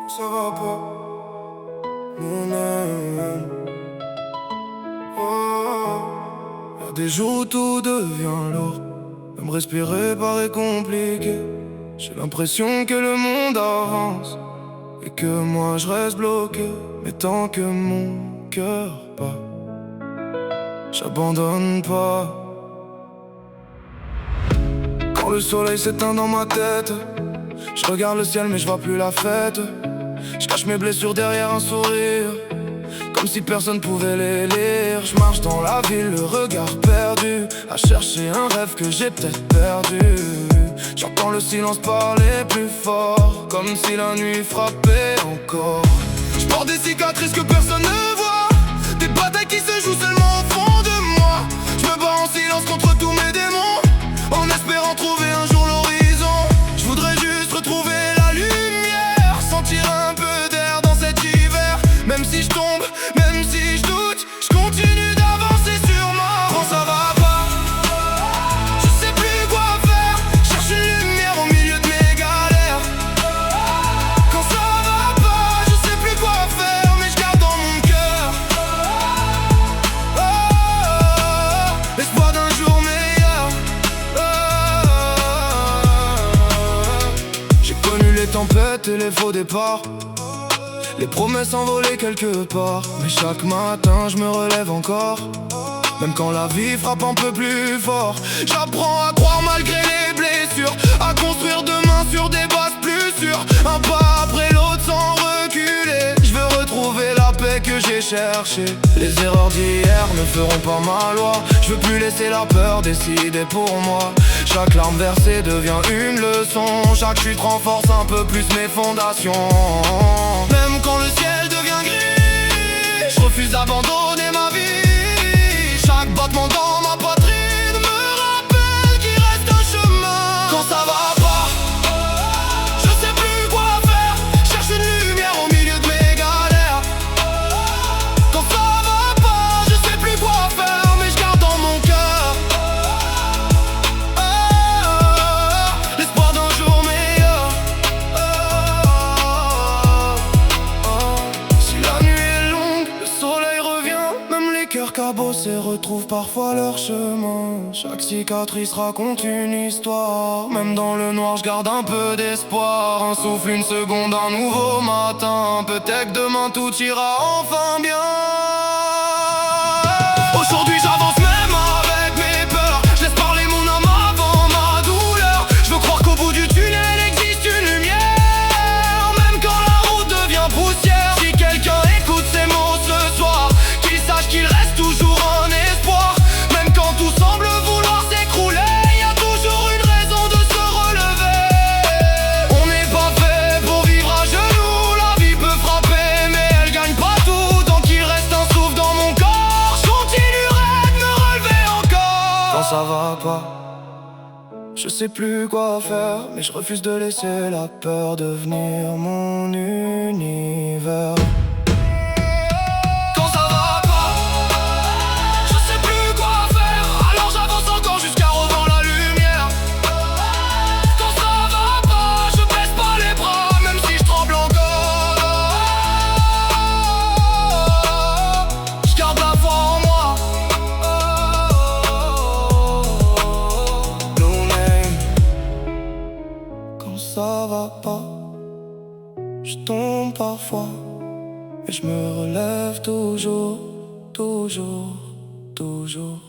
Ça va pas, mon âme. Oh, y a des jours où tout devient lourd, même respirer paraît compliqué. J'ai l'impression que le monde avance et que moi je reste bloqué. Mais tant que mon cœur bat, j'abandonne pas. Quand le soleil s'éteint dans ma tête, je regarde le ciel mais je vois plus la fête. Je cache mes blessures derrière un sourire, comme si personne pouvait les lire. Je marche dans la ville, le regard perdu, à chercher un rêve que j'ai peut-être perdu. J'entends le silence parler plus fort, comme si la nuit frappait encore. Je porte des cicatrices que personne ne voit, des batailles qui se jouent seulement au fond de moi. Je me bats en silence contre tous mes démons, en espérant trouver un jour l'horizon. Je voudrais juste retrouver la lumière, sentir un peu d'air dans cet hiver. Même si je tombe, même si je doute, je continue d'avancer sûrement. Quand ça va pas, je sais plus quoi faire, cherche une lumière au milieu de mes galères. Quand ça va pas, je sais plus quoi faire, mais je garde dans mon cœur l'espoir d'un jour meilleur. J'ai connu les tempêtes et les faux départs, les promesses envolées quelque part. Mais chaque matin je me relève encore, même quand la vie frappe un peu plus fort. J'apprends à croire malgré les blessures, à construire demain sur des bases plus sûres. Un pas après l'autre sans reculer, je veux retrouver la paix que j'ai cherchée. Les erreurs d'hier ne feront pas ma loi, je veux plus laisser la peur décider pour moi. Chaque larme versée devient une leçon, chaque chute renforce un peu plus mes fondations. Même quand le ciel devient gris, je refuse d'abandonner ma vie. Chaque battement dans ma poitrine me rappelle qu'il reste un chemin. Quand ça va pas, je sais plus quoi faire, cherche une lumière au milieu de mes galères. Quand ça va pas, je sais plus quoi faire, mais je garde dans mon cœur l'espoir d'un jour meilleur. Si la nuit est longue, le soleil revient, même les cœurs cabossés retrouvent parfois leur chemin. Chaque cicatrice raconte une histoire, même dans le noir je garde un peu d'espoir. Un souffle, une seconde, un nouveau matin, peut-être que demain tout ira enfin bien. Aujourd'hui j'avance même avec mes peurs, je laisse parler mon âme avant ma douleur. Je veux croire qu'au bout du tunnel existe une lumière, même quand la route devient poussière. Si quelqu'un écoute ces mots ce soir, qu'il sache qu'il reste toujours un espoir. Même quand tout semble vouloir s'écrouler, y a toujours une raison de se relever. On n'est pas fait pour vivre à genoux, la vie peut frapper mais elle gagne pas tout. Tant qu'il reste un souffle dans mon corps, je continuerai de me relever encore. Quand ça va pas, je sais plus quoi faire, mais je refuse de laisser la peur devenir mon univers. Quand ça va pas, je sais plus quoi faire, alors j'avance encore jusqu'à revoir la lumière. Quand ça va pas, je baisse pas les bras, même si je tremble encore. Je garde la foi en moi. No name. Quand ça va pas, je tombe parfois, et je me relève toujours, toujours, toujours.